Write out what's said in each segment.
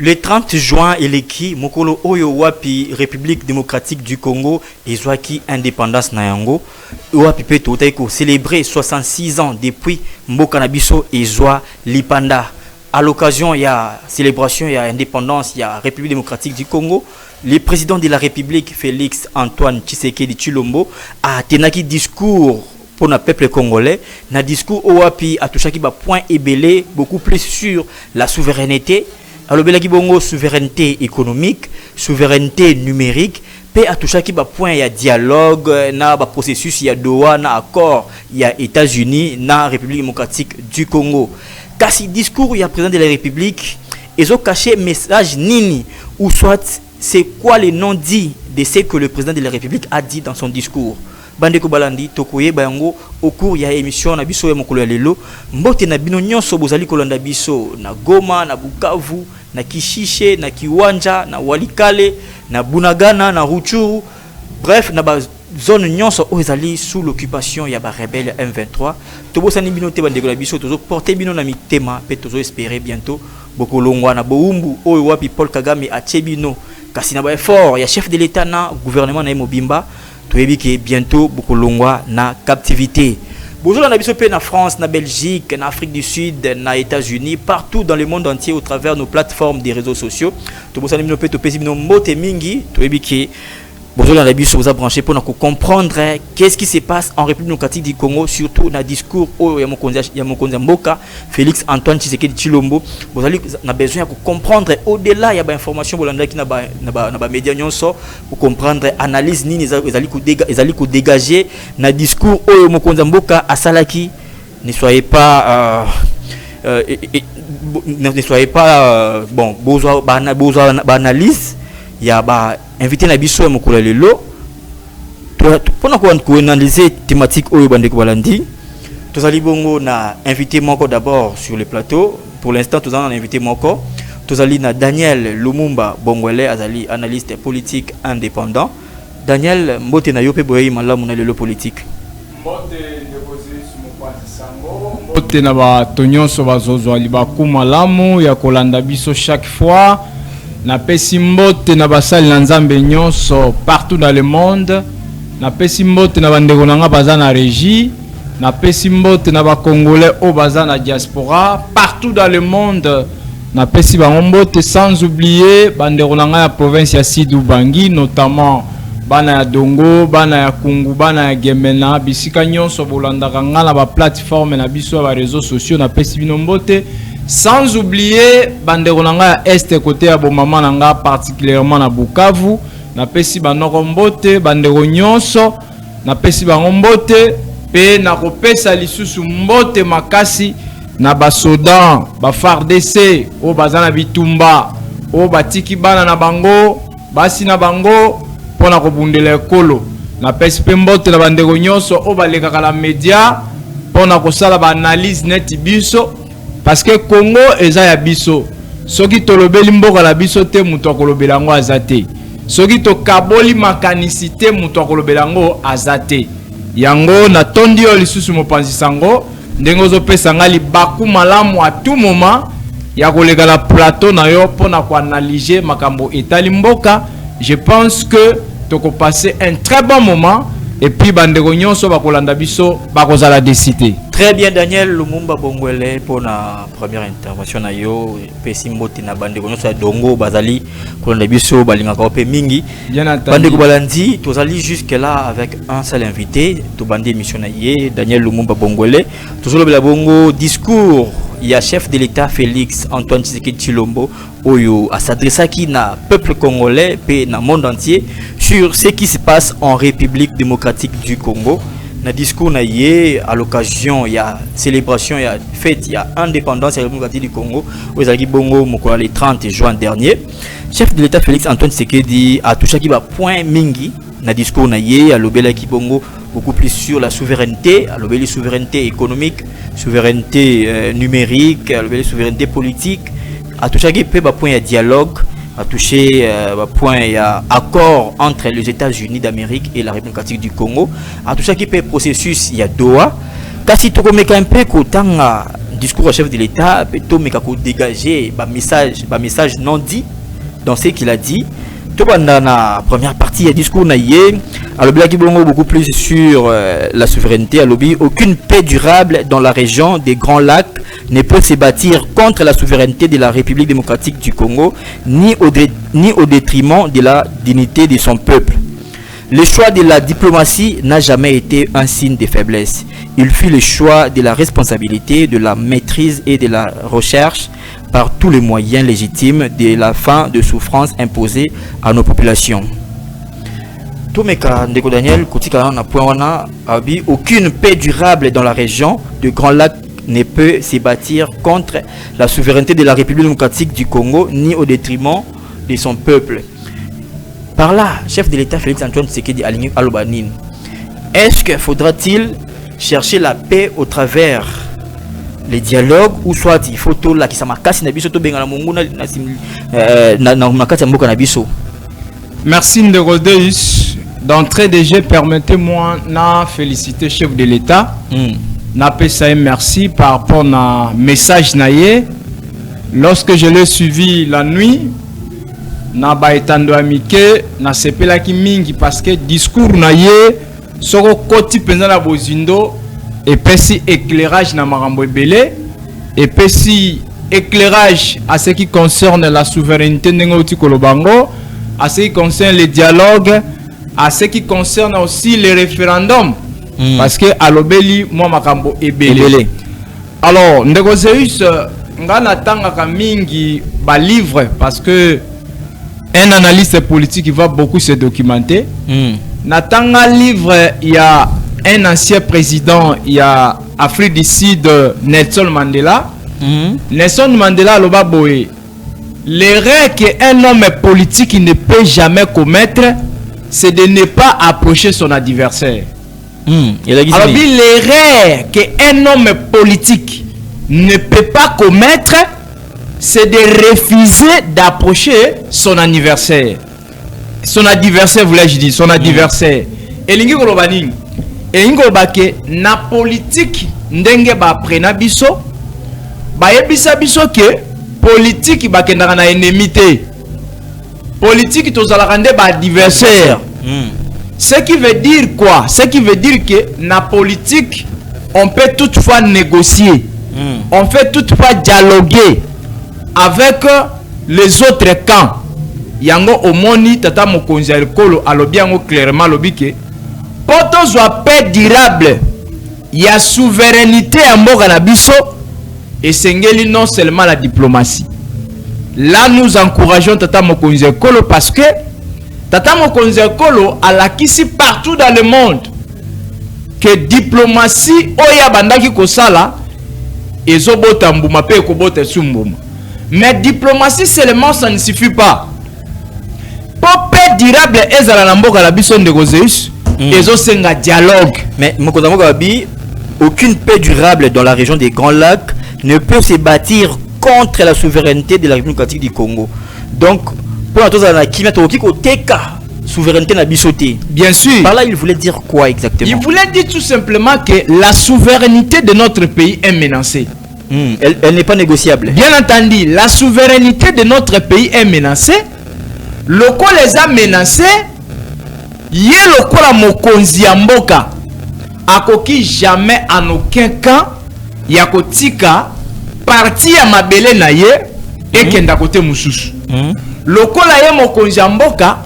Le 30 juin, eleki mokolo oyo wapi République démocratique du Congo ezwaki indépendance na yango wapi pe to ko célébrer 66 ans depuis mboka na biso ezwa lipanda. À l'occasion ya célébration ya indépendance ya République démocratique du Congo, le président de la République Félix Antoine Tshisekedi Tshilombo a tenaki discours pour le peuple congolais. Na discours owapi a touchaki ba point ébélé beaucoup plus sur la souveraineté. Alors belaki bongo souveraineté économique, souveraineté numérique, pe a touchaki ba point ya dialogue na ba processus ya Doha na accord ya États-Unis na République démocratique du Congo. Kasi discours ya président de la République ezo caché message nini ou soit c'est quoi le non dit de ce que le président de la République a dit dans son discours. Bandeko balandi tokoye bango au cours ya émission na biso ya mokolo ya lelo mbote na bino nyonso bozali kolanda biso na Goma na Bukavu na Kishishe na Kiwanja na Walikale na Bunagana na Ruchuru, bref na ba zone nyonso ezali sous l'occupation ya ba rebelle M23. Tobosani bino te bandeko na biso tozo porter bino na mitema pe tozo espérer bientôt bokolongwa na boumbu oyo wapi Paul Kagame a tchebino kasi na ba effort ya chef de l'état na gouvernement na Mobimba que bientôt beaucoup longwa na captivité. Bonjour na biso pe na France, na Belgique, na Afrique du Sud, na États-Unis, partout dans le monde entier au travers nos plateformes des réseaux sociaux. To bosani bino pe to pesi bino mote mingi, to ebiki bonjour na biso vous a branché pour comprendre qu'est-ce qui se passe en République démocratique du Congo, surtout na discours au ya mokonzi mboka Félix Antoine Tshisekedi Tshilombo. Vous allez na besoin de comprendre au-delà ya ba information bolanda ki na ba média nyonso pour comprendre analyse nini ezali ko dégager na discours au mokonzi mboka asalaki. Ne soyez pas bon besoin ba analyse ya ba invité na biso mokolo lelo pona ko analyser thématique oyo bandeko balandi tozali bongo na invité moko d'abord sur le plateau. Pour l'instant tozali na invité moko tozali na Daniel Lumumba Bongwele azali analyste politique indépendant. Daniel mbote na yope boyi malamu na lelo politique mbote deposer sur mon point sango mbote na ba tonyonso bazozwa libaku malamu ya kolanda biso chaque fois. Na pesi mbote na basali na nzambe nyonso partout dans le monde. Na pesi mbote na bandeko nanga baza na régie. Na pesi mbote na ba congolais o baza na diaspora partout dans le monde. Na pesi ba mbote sans oublier bandeko nanga ya province ya Sud Ubangi, notamment bana ya Dongo, bana ya Kungu, bana ya Gemena, bisika nyonso bolanda kanga na ba plateforme na biso ba réseaux sociaux. Na pesi bino mbote. Sans oublier bandeko nanga est côté ya bomama nanga particulièrement na Bukavu. Na pesi banoko mbote bandeko nyonso na pesi bango mbote pe na kopesa lisusu mbote makasi na basoda ba FARDC o bazana bitumba o batiki bana na bango basi na bango pona kobundela ekolo. Na pesi pe mbote na bandeko nyonso o balekaka la media pona kosala ba analyse net biso. Parce que Congo eza ya biso. Soki tolobeli mboka la biso te muto akolobela ngo azate. Soki to kaboli makanisite muto akolobela ngo azate. Yango na tondi yo lisusu mopanzi sango ndengo zo pesa ngali baku malamu à tout moment ya kolega la plateau na yo pona ko analyser makambo etali mboka. Je pense que toko passer un très bon moment et puis bandeko nyonso bakolanda biso bakozala décider. Très bien Daniel Lumumba Bongwele pour la première intervention na yo pesi mbote na bandeko nyonso ya Dongo bazali kolanda biso balinga ko pe mingi. Bien entendu. Bandeko balandi tozali jusque là avec un seul invité to bande émission na ye Daniel Lumumba Bongwele. Tozolo bela bongo discours ya chef de l'État Félix Antoine Tshisekedi Tshilombo oyo a s'adressaki na peuple congolais pe na monde entier sur ce qui se passe en République démocratique du Congo. Na discours na yé à l'occasion ya célébration ya fête ya indépendance de la République du Congo ozaki bongo mokolo le 30 juin dernier. Chef de l'État Félix Antoine Tshisekedi a touché ki ba point mingi na discours na yé a lobelaki bongo beaucoup plus sur la souveraineté, a lobeli souveraineté économique, souveraineté numérique, a lobeli souveraineté politique, a touché ki pe ba point ya dialogue, a touché point il y a accord entre les États-Unis d'Amérique et la République démocratique du Congo, a touché qui peut processus il y a Doha. Kasi to komeka un peu kotanga discours au chef de l'État plutôt mais kako dégager message non dit dans ce qu'il a dit. Tout dans la première partie du discours naïe à l'objet beaucoup plus sur la souveraineté à l'objet aucune paix durable dans la région des Grands Lacs ne peut se bâtir contre la souveraineté de la République démocratique du Congo ni au détriment de la dignité de son peuple. Le choix de la diplomatie n'a jamais été un signe de faiblesse. Il fut le choix de la responsabilité, de la maîtrise et de la recherche par tous les moyens légitimes de la fin de souffrance imposée à nos populations. Tomeka Ndeko Daniel, aucune paix durable dans la région de Grand Lac ne peut se bâtir contre la souveraineté de la République démocratique du Congo ni au détriment de son peuple. Par là, chef de l'État Félix Antoine Tshisekedi aligné à l'Obanine. Est-ce que faudra-t-il chercher la paix au travers les dialogues ou soit il faut tout là qui s'amakasi na biso to benga na munguna na makati ya mboka na biso? Merci Ndegodeus. D'entrée de jeu, permettez-moi de féliciter chef de l'État. Na pesa merci par rapport à message naie. Lorsque je l'ai suivi la nuit, na ba etando amike na sepela ki mingi parce que discours naie soko koti penza na bozindo et pesi éclairage na marambo ebele et pesi éclairage à ce qui concerne la souveraineté ndengoti kolobango, à ce qui concerne les dialogues, à ce qui concerne aussi les référendums. Parce que à l'obéli moi makambo ebele. Alors ndeko Zeus ngana tanga ka mingi ba livre parce que un analyste politique va beaucoup se documenter. Natanga livre il y a un ancien président il y a Afrique du Sud Nelson Mandela. Nelson Mandela loba boye l'erreur qu'un homme politique ne peut jamais commettre c'est de ne pas approcher son adversaire. Alors l'erreur qu'un homme politique ne peut pas commettre, c'est de refuser d'approcher son adversaire. Son adversaire, voulais-je dire, son adversaire. Et l'ingi kolobani, et l'ingi kolobake na politique ndenge ba prena biso, ba yebisa biso que politique ba kendaka na ennemité. Politique tozalaka nde ba adversaire. Ce qui veut dire quoi? Ce qui veut dire que la politique, on peut toutefois négocier, on peut toutefois dialoguer avec les autres camps. Yango omoni tata mokonzi ya ekolo alobi yango clairement lobi ke poto zwa paix durable ya souveraineté ya mboka na biso esengeli non seulement la diplomatie. Là nous encourageons tata mokonzi ya ekolo parce que Tata Mokonzi Ekolo alakisi partout dans le monde que diplomatie oya bandaki kosala ezobota mbuma pe ekobota sumbuma. Mais diplomatie seulement ça ne suffit pas. Pour paix durable ezala na mboka la biso ndeko Zeus ezosenga dialogue. Mais Mokonzi Mokabi, aucune paix durable dans la région des Grands Lacs ne peut se bâtir contre la souveraineté de la République démocratique du Congo. Donc pour tous la souveraineté na bisoté. Bien sûr. Par là, il voulait dire quoi exactement? Il voulait dire tout simplement que la souveraineté de notre pays est menacée. Elle n'est pas négociable. Bien entendu, la souveraineté de notre pays est menacée. Le quoi les a menacés, yé le quoi la mokonzi ya mboka akoki jamais en aucun cas yakotika parti ya mabele na ye et kenda kote mususu. Lokola ye mokonzi ya mboka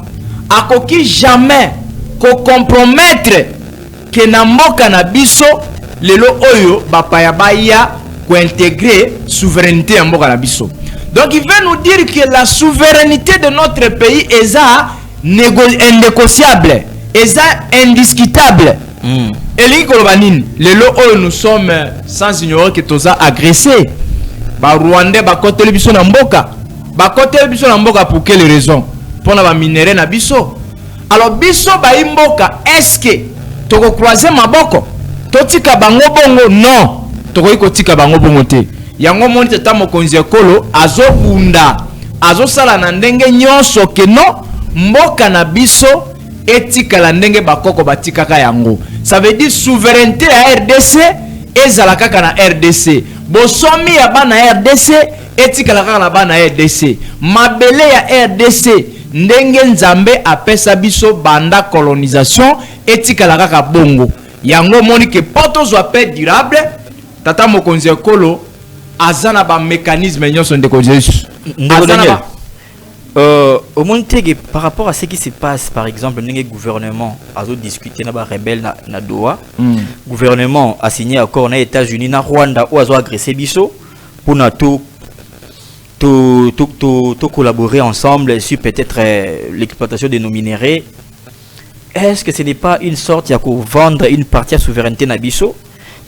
akoki jamais ko compromettre ke na mboka na biso lelo oyo bapaya baya ko intégrer souveraineté ya mboka na biso. Donc il veut nous dire que la souveraineté de notre pays est indécociable, est indiscutable. Et l'Ikolbanin, lelo oyo nous sommes sans ignorer que toza agressé. Ba Rwandais ba kote le biso na mboka. Bakote biso na mboka pour quelle raison? Pour na ba minéraux na biso. Alors biso ba imboka est-ce que toko croiser maboko? Totika bango bongo non. Toko iko tika bango bongo te. Yango moni tata mokonzi ekolo azobunda. Azosala na ndenge nyonso ke no mboka na biso etika la ndenge bakoko batikaka yango. Ça veut dire souveraineté à RDC ezala kaka na RDC. bosomi ya bana RDC etikala kaka na bana RDC mabele ya RDC ndenge nzambe apesa biso banda colonisation etikala kaka bongo yango moni ke poto zo paix durable tata mokonzi ekolo azana ba mécanisme nyonso ndeko Jésus azana au moins par rapport à ce qui se passe par exemple le gouvernement a discuté na ba rebelle na Doha gouvernement a signé accord na États-Unis na Rwanda ou a agressé biso pour na tout collaborer ensemble sur peut-être l'exploitation de nos minéraux. Est-ce que ce n'est pas une sorte de vendre une partie de souveraineté na biso?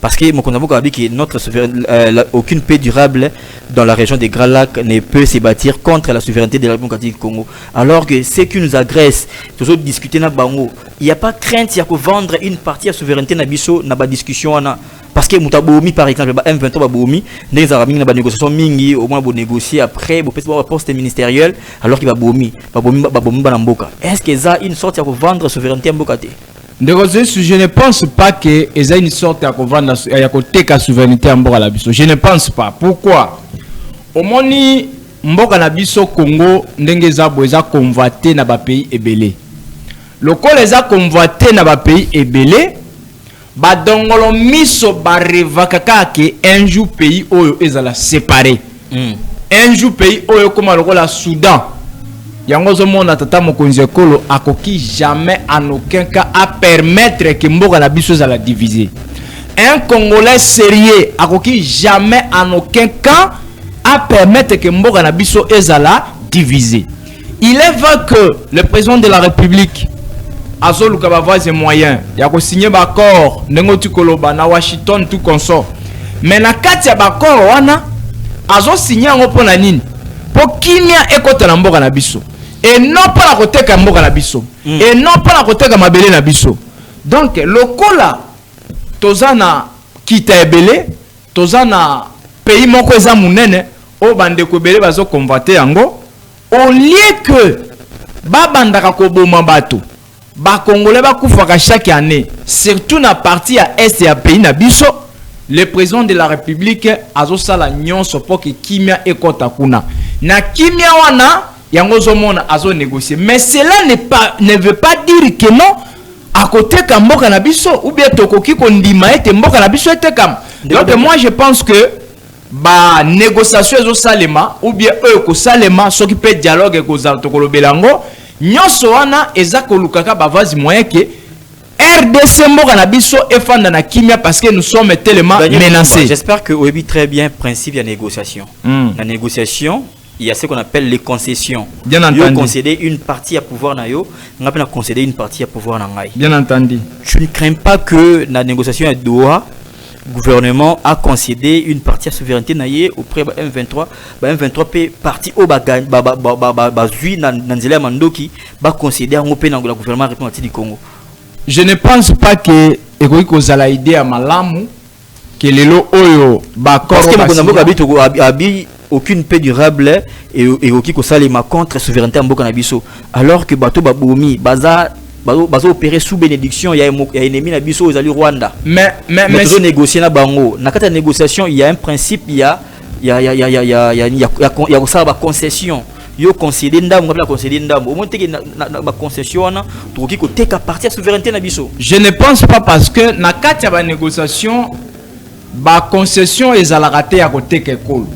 Parce que notre aucune paix durable dans la région des Grands Lacs ne peut se bâtir contre la souveraineté de la République du Congo. Alors que ceux qui nous agressent, toujours discuter na bango, il n'y a pas crainte de vendre une partie de la souveraineté na biso na ba discussion na parce que mutabomi par exemple ba M23 babomi les arabes na ba négociation mingi au moins bo négocier après bo peut-être poste ministériel alors qu'il va bomi ba mboka. Est-ce que ça une sorte de vendre souveraineté mboka té? Je ne pense pas que y a une sorte de côté la souveraineté en mboka la biso. Je ne pense pas. Pourquoi? Au moni mboka na biso Congo ndenge za boza convoité na ba pays ebelé. Loko les a convoité na ba pays ebelé ba dongolo miso ba revakaka ke un jour pays oyo ezala séparé. Un jour pays oyo comme la Soudan. Yango zomona tata mokonzi ekolo akoki jamais en aucun cas à permettre que mboka na biso za la diviser. Un Congolais sérieux akoki jamais en aucun cas à permettre que mboka na biso ezala diviser. Il est vrai que le président de la République azo luka ba voies et moyens ya ko signer ba accord ndenge tukoloba na Washington tout consort. Mais na kati ya ba accord wana azo signer ngo pona nini? Po kimia ekota na mboka na biso. Et non pas la côté mboka na biso. Et non pas la côté mabele na biso. Donc lokola tozana kita ebele, tozana pays moko eza munene o bande ko ebele bazo convoiter yango au lieu que babandaka ko boma bato. Ba congolais ba kufaka chaque année, surtout na partie à est ya pays na biso, le président de la République azo sala nyonso pour que kimia ekota kuna. Na kimia wana yango zomona azo négocier, mais cela ne veut pas dire que non à côté ka mboka na biso ou bien tokoki ko ndima ete mboka na biso ete kam. Donc moi je pense que ba négociation ezo salema ou bien eux ko salema soki pe dialogue ko za tokolobelango nyonso wana eza kolukaka ba vazi moyen que RDC mboka na biso efanda na kimia parce que nous sommes tellement menacés. J'espère que oyebi très bien principe de négociation. La négociation il y a ce qu'on appelle les concessions. Bien entendu. Concéder une partie à pouvoir na yo, on appelle concéder une partie à pouvoir na ngai. Bien entendu. Je ne crains pas que la négociation à Doha, le gouvernement a concédé une partie à souveraineté naïe auprès de M23. M23 peut partie au bagage, bazui nanzela mandoki, ba concéder en open dans le gouvernement républicain du Congo. Je ne pense pas que Egoiko Zala idée à Malamu que les lots oyo ba parce que mon habite aucune paix durable et aucun salima contre souveraineté en mboka na biso alors que bato babomi baza opérer sous bénédiction il y a ennemi na biso aux Rwanda mais négocier na bango na kata négociation il y a un principe il y a ça ba concession yo concéder ndam la concéder ndam au moins te na ba concession na toki ko teka partie à souveraineté na biso. Je ne pense pas parce que na kata ba négociation ba concession ezala te ya ko teka ekolo.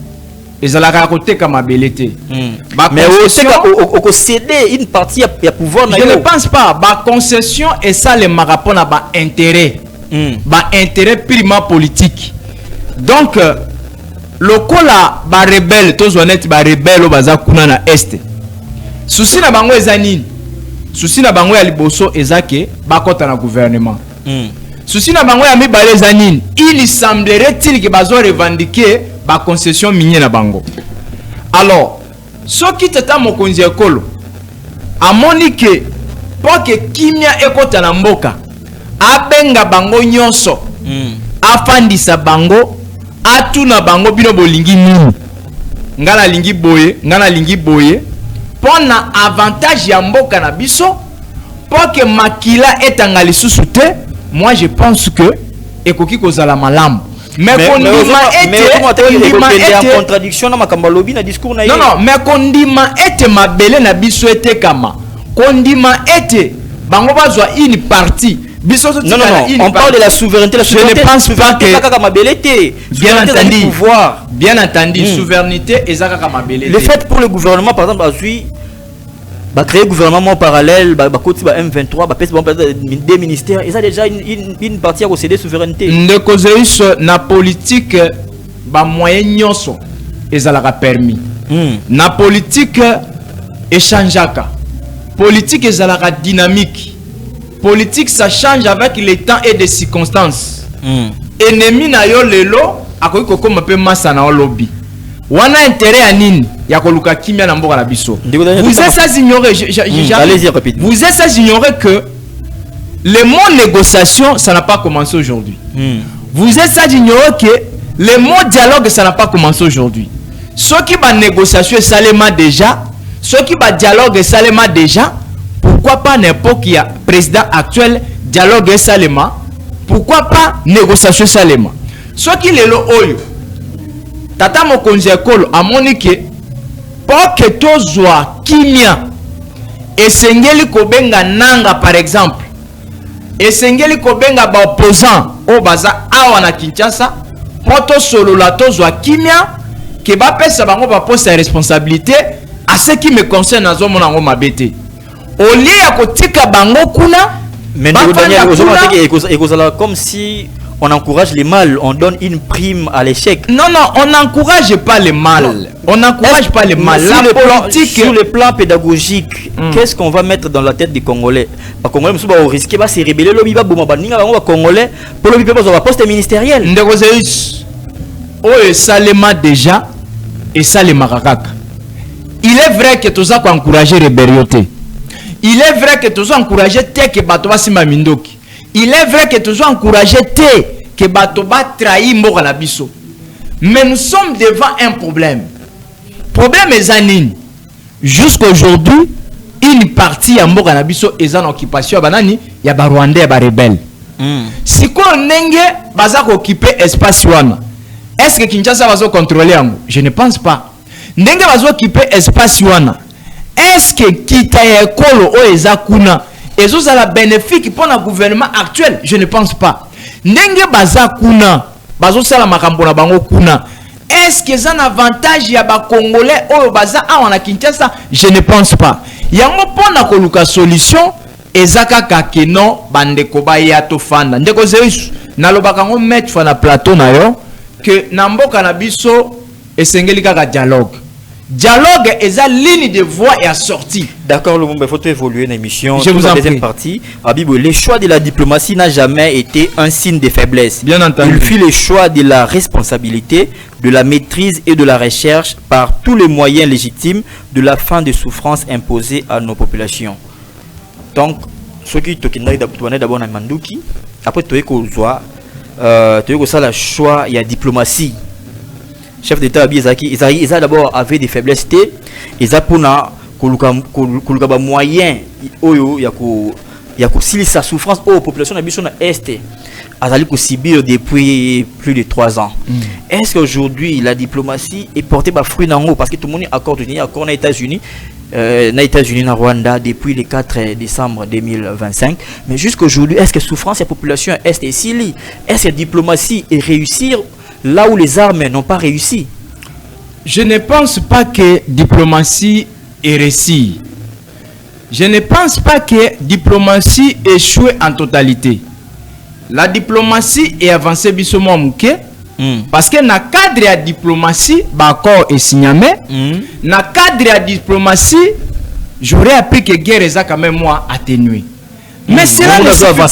Ils ont la côté comme abilité. Mais au céder une partie à pouvoir. Je ne pense pas. Ma concession et ça les marapons à bas intérêt. Bas intérêt purement politique. Donc le cola bas rebelle, tous honnêtes bas rebelle au bazar kuna na est. Souci na bango ezanine. Souci na bango ya liboso ezake bas kota na gouvernement. Souci na bango ya mi bas ezanine. Il semblerait-il que bazo revendiquer ba concession minière na bango. Alors, ce qui tata mokonzi ekolo amoni que pour que kimia ekota na mboka abenga bango nyonso afandisa bango atuna bango bino bolingi nini ngala lingi boye pona avantage ya mboka na biso pour que makila etanga lisusu te. Moi je pense que ekoki kozala malamu. Mais en contradiction dans ma lobby na discours na. Non, mais kondima ete mabele na biso ete kama. Kondima ete bango bazwa une partie. Non, on parle de la souveraineté. Je ne pense pas que bien entendu, souveraineté et le fait pour le gouvernement, par exemple, à créer un gouvernement parallèle, M23, des ministères, ils ont déjà une partie à concéder souveraineté. Ne cause na politique, moyen ils ont permis. Na politique, échangeaka. Politique, ils ont dynamique. Politique, ça change avec le temps et des circonstances. Ennemi na yo lelo akoki kokoma pe masa na lobby. Wana intérêt à nini ya koluka kimia na mboka na biso. Vous êtes ça ignorer, allez-y rapidement. Vous êtes ça ignorer que le mot négociation ça n'a pas commencé aujourd'hui. Vous êtes ça ignorer que le mot dialogue ça n'a pas commencé aujourd'hui. Ceux qui va négociation salema déjà, ceux qui va dialogue salema déjà. Pourquoi pas n'importe qui a président actuel dialogue et salema? Pourquoi pas négociation salema? Ce qui est le oyo. Tata mokonzi ekolo amonike pour que tozwa kimia esengeli kobenga nanga par exemple. Esengeli kobenga ba opposant o baza awa na Kinshasa pour to solo la tozwa kimia ke ba pesa bango ba poste de responsabilité à ce qui me concerne azo mona ngo mabete. Au lieu à kotika bango kuna, mais comme si on encourage les mal, on donne une prime à l'échec. Non, on n'encourage pas les mal. On n'encourage pas les mal. Sur le plan pédagogique, qu'est-ce qu'on va mettre dans la tête des Congolais? Les Congolais vont risquer de se rébeller. Les Congolais pour le avoir un poste ministériel. Salema déjà et Salema Rakaka. Il est vrai que tout ça pour encourager la rébellion. Il est vrai que tu as encouragé que Batoba Sima Mindoki. Il est vrai que tu as encouragé que Batoba trahi Moranabiso. Mais nous sommes devant un problème. Problème est Zanine. Jusqu'à aujourd'hui, une partie à Moranabiso est en occupation. Il y a des Rwandais et des rebelles. Si on nenge occupé espace wana, est-ce que Kinshasa va contrôler? Je ne pense pas. Nenge va occuper espace wana. Est-ce que kita ya ekolo o ezakuna ezo la bénéfique pour le gouvernement actuel? Je ne pense pas. Ndenge bazakuna bazo sala makambo na bango kuna. Est-ce que c'est un avantage ya ba congolais o baza awa na Kinshasa? Je ne pense pas. Yango pona koluka solution ezaka kakeno bandeko ba ya to fanda. Ndeko zeus na lobaka ngo mettre na plateau na yo que na mboka na biso esengeli kaka dialogue. Dialogue est la ligne de voix et à sortir. D'accord, il faut évoluer l'émission. Je vous en deuxième partie. Abibou, le choix de la diplomatie n'a jamais été un signe de faiblesse. Bien entendu. Il fut le choix de la responsabilité, de la maîtrise et de la recherche par tous les moyens légitimes de la fin des souffrances imposées à nos populations. Donc, ceux qui d'abord dans Manduki, après tu as le choix, il y a diplomatie. Chef d'État ils d'abord avait des faiblesses, ils ont pour moyen si sa souffrance aux populations de l'Est a subir depuis plus de 3 ans. Est-ce qu'aujourd'hui la diplomatie est portée par fruit dans parce que tout le monde est accord aux États-Unis na Rwanda depuis le 4 décembre 2025, mais jusqu'aujourd'hui est-ce que souffrance la population Est ici? Est-ce que la diplomatie est réussir là où les armes n'ont pas réussi? Je ne pense pas que diplomatie est réussie. Je ne pense pas que diplomatie échoue en totalité. La diplomatie est avancée bisoumo mouké parce que dans le cadre de la diplomatie, l'accord est signé. Dans le cadre de la diplomatie, j'aurais appris que la guerre est quand même atténuée. Mais cela ne suffit pas.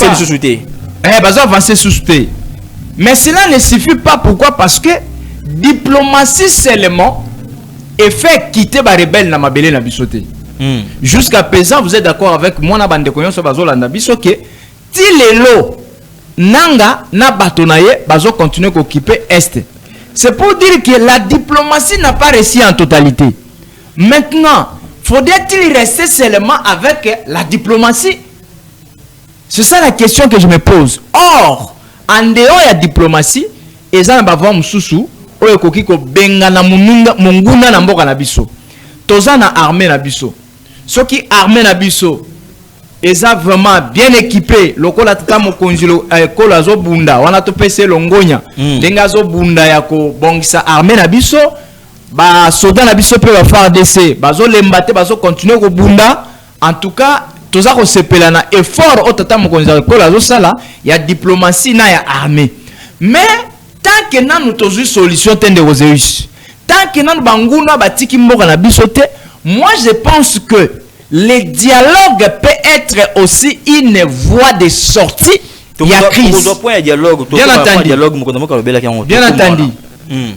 Mais cela ne suffit pas. Pourquoi? Parce que diplomatie seulement est fait quitter les rebelles dans ma belle na bisoté. Jusqu'à présent, vous êtes d'accord avec moi na bande koyon so bazo landa biso que ti lelo nanga na batonaye bazo continuer qu'occuper est. C'est pour dire que la diplomatie n'a pas réussi en totalité. Maintenant, faudrait-il rester seulement avec la diplomatie? C'est ça la question que je me pose. Or, en dehors de la diplomatie, ezana ba voix mususu oyo koki ko benga na munguna na mboka na biso tozana armée na biso soki armée na biso eza vraiment bien équipé lokola tata mokonzi ekolo azobunda wana topese longonya ndenge azobunda ya kobongisa armée na biso ba soda na biso pe ba FARDC bazolemba te bazokontinue kobunda. En tout cas toza kosepela na effort o tata mokonzi ekolo azosala ya diplomatie na ya armée. Mais tant que nanu tozwi solution tende Roséus, tant que nanu banguna batiki mboka na biso te, moi je pense que le dialogue peut être aussi une voie de sortie. Il y a crise. Bien entendu. Bien entendu.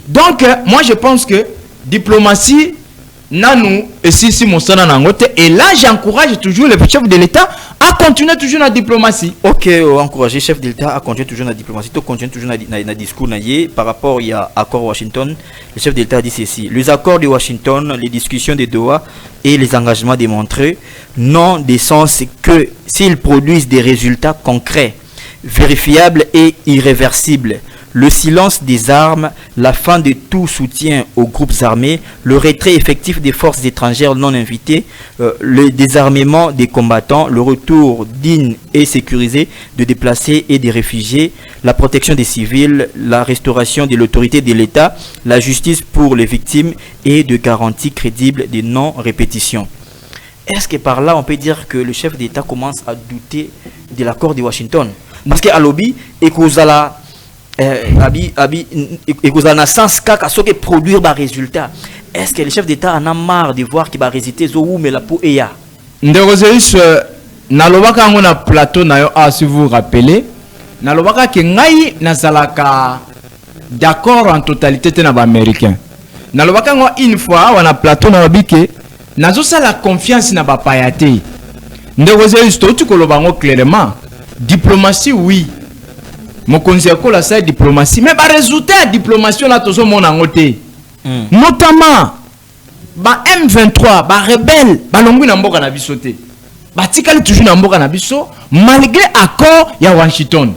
Donc, moi je pense que diplomatie, nanou, et si mon son en angote, et là j'encourage toujours le chef de l'État à continuer toujours la diplomatie. Ok, encourager le chef de l'État à continuer toujours la diplomatie, à continuer toujours dans discours par rapport à l'accord Washington. Le chef de l'État a dit ceci: les accords de Washington, les discussions de Doha et les engagements démontrés n'ont de sens que s'ils produisent des résultats concrets, vérifiables et irréversibles. Le silence des armes, la fin de tout soutien aux groupes armés, le retrait effectif des forces étrangères non invitées, le désarmement des combattants, le retour digne et sécurisé de déplacés et des réfugiés, la protection des civils, la restauration de l'autorité de l'État, la justice pour les victimes et de garanties crédibles de non-répétition. Est-ce que par là on peut dire que le chef d'État commence à douter de l'accord de Washington? Parce qu'à lobby, et qu'on a et que dans sens kaka ce qui produire des résultats. Est-ce que le chef d'État en a marre de voir qu'il va résister zo mais la peau et ya Ndegozeus na lobaka ngona plateau na yo si vous vous rappelez na lobaka ke ngai nazalaka d'accord en totalité te na ba américain na lobaka ngo une fois wana plateau na lobike nazo sala confiance na ba payate Ndegozeus to tu ko lobango clairement diplomatie oui. Mokonzi ekolo sa diplomatie mais ba résultat de diplomatie là tozo mona ngote notamment ba M23 ba rebelle ba longwi na mboka na biso te ba tikali toujours na mboka na biso malgré accord ya Washington.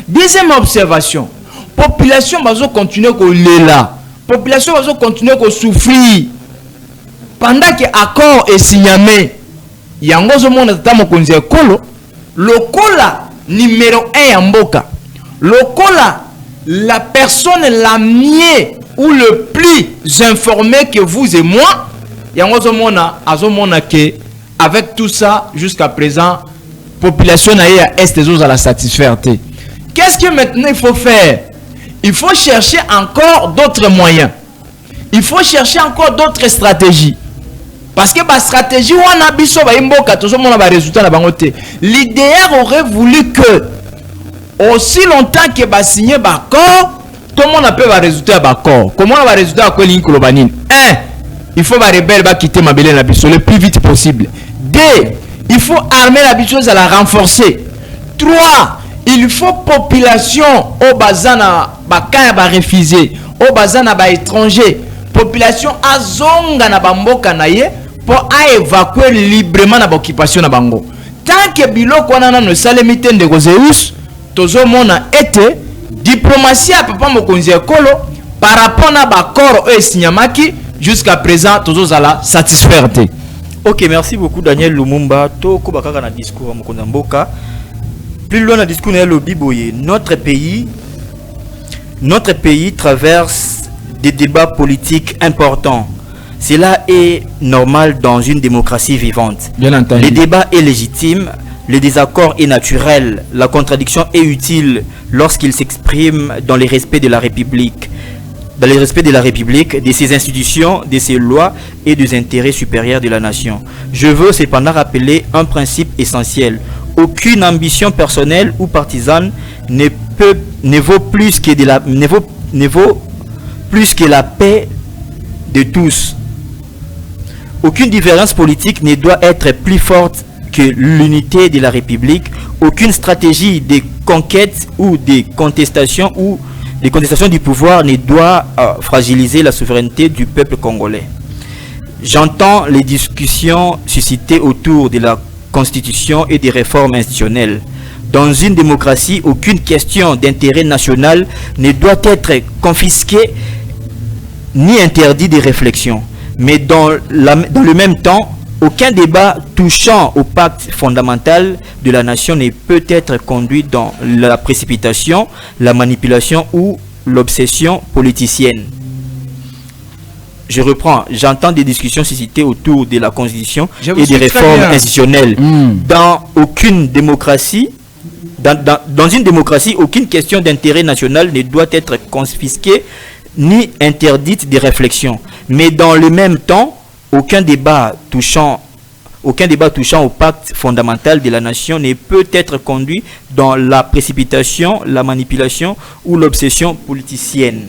Deuxième observation, population bazo continuer ko lela, population bazo continuer ko souffrir pendant que accord est signé. Yango zo mona tata mokonzi ekolo lokola numéro 1 ya mboka. Lokola, la personne la mieux ou le plus informée que vous et moi, avec tout ça, jusqu'à présent, population à est à la satisfaire. Qu'est-ce que maintenant il faut faire? Il faut chercher encore d'autres moyens. Il faut chercher encore d'autres stratégies. Parce que la stratégie, on a biso ba imboka, tout le monde a résultat. L'idéal aurait voulu que aussi longtemps que va signer l'accord, tout le monde a pu résultat d'accord. Comment on va résultat à quoi l'inclobanine? 1. Il faut que les rebelles quitter Mabélé la biso le plus vite possible. 2. Il faut armer la biso à la renforcer. 3. Il faut population au bazana bakaya ba réfugiés, au bazana ba étrangers, population azonga na bamboka na ye pour évacuer librement na occupation na bango. Tant que biloko wana no salemite de Roséus tozo mona été diplomatie à papa mokonzi ekolo par rapport na bakoro e signamaki jusqu'à présent tozo zala satisfaire te. Ok, merci beaucoup Daniel Lumumba. To ko bakaka na discours mokonzi mboka. Plus loin dans le discours na lobi boye, notre pays traverse des débats politiques importants. Cela est normal dans une démocratie vivante. Bien entendu. Le débat est légitime. Le désaccord est naturel, la contradiction est utile lorsqu'il s'exprime dans le respect de la République, de ses institutions, de ses lois et des intérêts supérieurs de la nation. Je veux cependant rappeler un principe essentiel. Aucune ambition personnelle ou partisane ne vaut plus que la paix de tous. Aucune différence politique ne doit être plus forte que l'unité de la République. Aucune stratégie de conquête ou de contestation du pouvoir ne doit fragiliser la souveraineté du peuple congolais. J'entends les discussions suscitées autour de la Constitution et des réformes institutionnelles. Dans une démocratie, aucune question d'intérêt national ne doit être confisquée ni interdit de réflexion. Mais dans le même temps, aucun débat touchant au pacte fondamental de la nation ne peut être conduit dans la précipitation, la manipulation ou l'obsession politicienne. Je reprends, j'entends des discussions suscitées autour de la Constitution et des réformes institutionnelles. Dans aucune démocratie, dans une démocratie, aucune question d'intérêt national ne doit être confisquée ni interdite de réflexion. Mais dans le même temps, aucun débat touchant au pacte fondamental de la nation ne peut être conduit dans la précipitation, la manipulation ou l'obsession politicienne.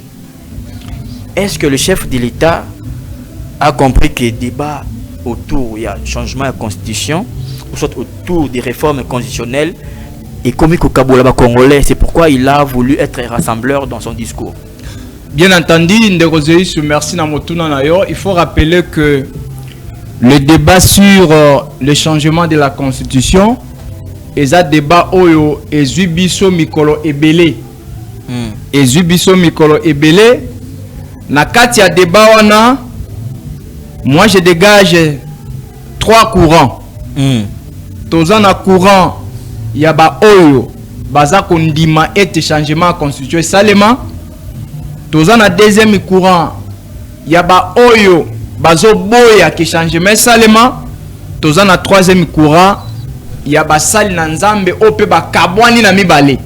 Est-ce que le chef de l'État a compris que le débat autour du changement de la constitution, ou soit autour des réformes constitutionnelles, est comme au Kabola congolais? C'est pourquoi il a voulu être rassembleur dans son discours. Bien entendu, merci Namotuna Nayo. Il faut rappeler que le débat sur le changement de la constitution est un débat oyo ezubiso mikolo ebele. Ezubiso mikolo ebele. Na kati ya débat wana, moi je dégage 3 courants. Tozana courant yaba oyo baza kondima ete changement de constitution salema. Tozana deuxième courant yaba oyo bazo boya ki changement salema. Tozana troisième courant yaba sali na nzambe ope ba kabwani na mibale.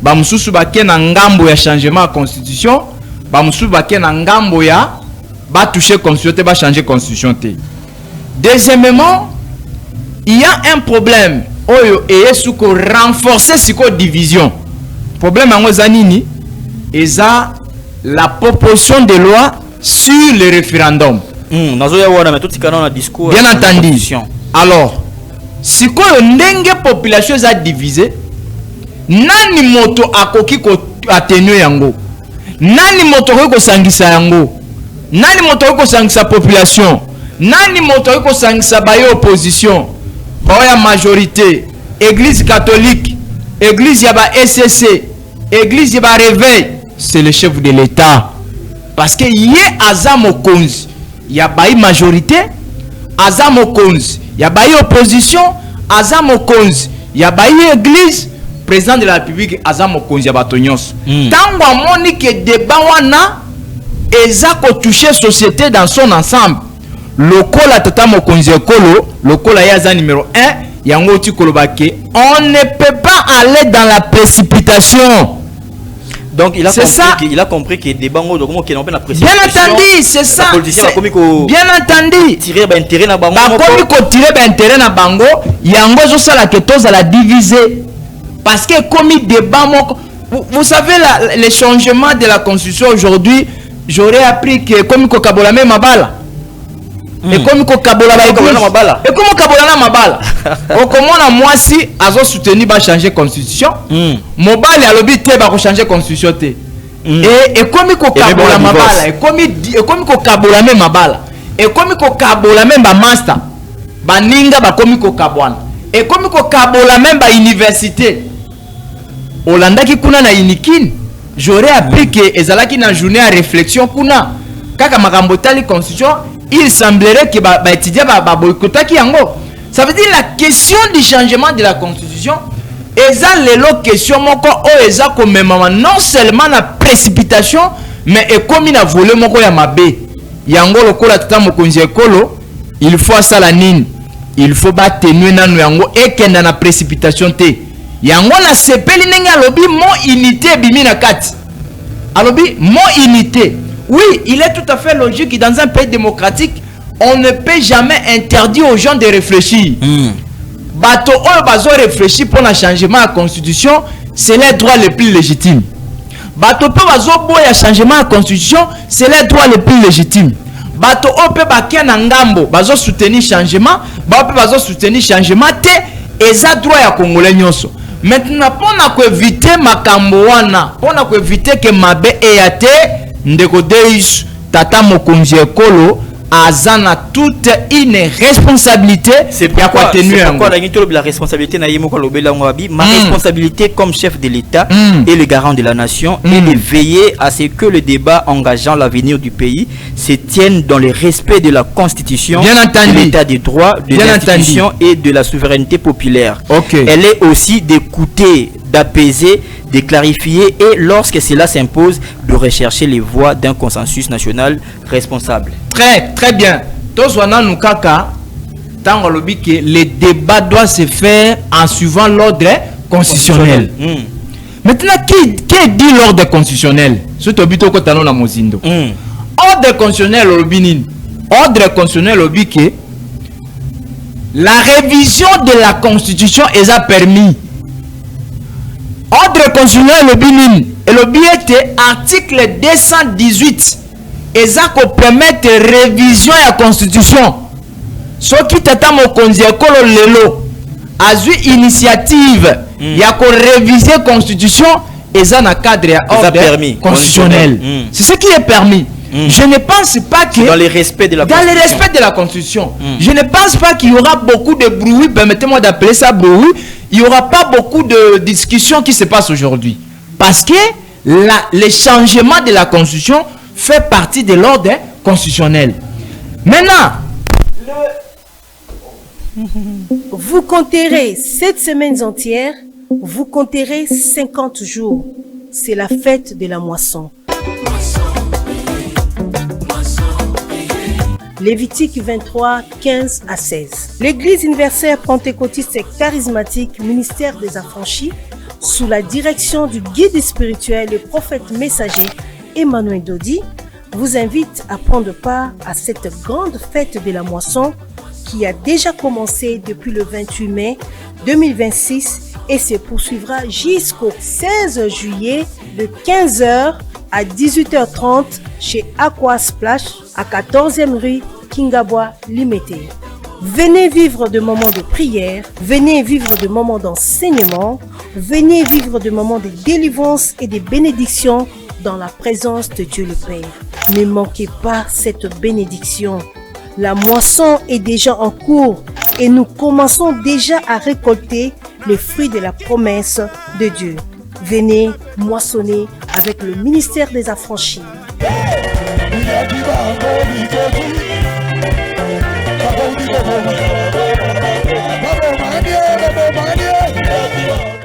Ba mususu ba ke na ngambo ya changement de constitution. Ba mususu ba ke na ngambo ya ba toucher constitution te ba changer constitution te. Deuxièmement, il y a un problème oyo eye suko renforcer siko division. Problème yango zanini eza la proposition de loi sur le référendum. Bien entendu. Alors, siko ndenge population eza divisée, nani moto akoki ko atténuer yango? Nani moto ko sangisa yango? Nani moto ko sangisa population? Nani moto ko sangisa bayo opposition? Bayo majorité, église catholique, église yaba SCC, église yaba réveil, c'est le chef de l'État. Parce que yé azamo konzi, yaba majorité, azamo konzi, yaba opposition, azamo konzi, yaba église, président de la République azamo konzi yaba tonyos. Tango amoni que débat wana eza ko toucher société dans son ensemble. Lokola tata mokonzi ekolo, lokola yaza numéro 1, yango ti kolobake, on ne peut pas aller dans la précipitation. Donc il a compris que des bangos donc qui n'ont pas la précipitation. Bien entendu, c'est ça. Bien entendu. Tirer ba intérêt na bango. Ba komi ko tirer ba intérêt na bango, yango zo sala que tous à la diviser. Parce que comme débat moko, vous savez les changements de la constitution aujourd'hui, j'aurais appris que comme ko kabola même mabala. Et comme ko kabola ba mabala. Et comme kabola na mabala. O komona mwasi azo soutenir ba changer constitution. Mobali alobi te ba ko changer constitution te. Et comme ko kabola mabala, et comme ko kabola même mabala. Et comme ko kabola même ba master. Ba ninga ba comme ko kabwana. Et comme ko kabola même ba université. Olanda ki kuna na inikin. J'aurais appris que ezalaki na journée à réflexion kuna. Kaka makambo tali constitution, il semblerait que ba étudier ba boycottaki yango. Ça veut dire la question du changement de la constitution eza lelo question moko o eza ko memama non seulement la précipitation mais et comme na volé moko ya mabe. Yango lokola tata mokonzi ekolo, il faut ça la nine. Il faut ba tenir nanu yango et kenda na précipitation te. Yango na sepeli nenga alobi mo unité bimina kati. Alobi mo unité. Oui, il est tout à fait logique que dans un pays démocratique, on ne peut jamais interdire aux gens de réfléchir. Bato oyo bazo réfléchir pour le changement de la constitution, c'est les droits les plus légitimes. Bato pe bazo boya changement de la constitution, c'est les droits les plus légitimes. Bato ope bakia na ngambo, bazo soutenir changement, bato bazo soutenir changement te eza droit ya congolais nyonso. Maintenant pour éviter makambo wana, pour éviter que mabe eyate ndeko Deus tata mokonzi ekolo Azana toute une responsabilité. C'est pourquoi la responsabilité ma responsabilité comme chef de l'État et le garant de la nation est de veiller à ce que le débat engageant l'avenir du pays se tienne dans le respect de la Constitution, de l'État des droits, de l'institution et de la souveraineté populaire. Elle est aussi d'écouter, d'apaiser, de clarifier et lorsque cela s'impose de rechercher les voies d'un consensus national responsable. Très bien. Le débat doit se faire en suivant l'ordre constitutionnel. Maintenant, qui dit l'ordre constitutionnel? Ordre constitutionnel ordre constitutionnel la révision de la constitution est permis. Ordre constitutionnel le article 218 ezako permettre révision de la constitution. Ce qui tata mokonzi ekolo lelo azui initiative ya ko réviser constitution eza na cadre ya ordre constitutionnel. C'est ce qui est permis. Je ne pense pas que dans le respect de la Constitution, je ne pense pas qu'il y aura beaucoup de bruit, permettez-moi d'appeler ça bruit, il n'y aura pas beaucoup de discussions qui se passent aujourd'hui. Parce que le changement de la Constitution fait partie de l'ordre constitutionnel. Maintenant, vous compterez 7 semaines entières, vous compterez 50 jours. C'est la fête de la moisson. Lévitique 23, 15 à 16. L'Église universelle pentecôtiste et charismatique, ministère des affranchis, sous la direction du guide spirituel et prophète messager Emmanuel Dodi, vous invite à prendre part à cette grande fête de la moisson qui a déjà commencé depuis le 28 mai 2026 et se poursuivra jusqu'au 16 juillet de 15h à 18h30 chez Aqua Splash à 14e rue Kingabwa Limité. Venez vivre de moments de prière, venez vivre de moments d'enseignement, venez vivre de moments de délivrance et de bénédiction dans la présence de Dieu le Père. Ne manquez pas cette bénédiction. La moisson est déjà en cours et nous commençons déjà à récolter les fruits de la promesse de Dieu. Venez moissonner avec le ministère des affranchis.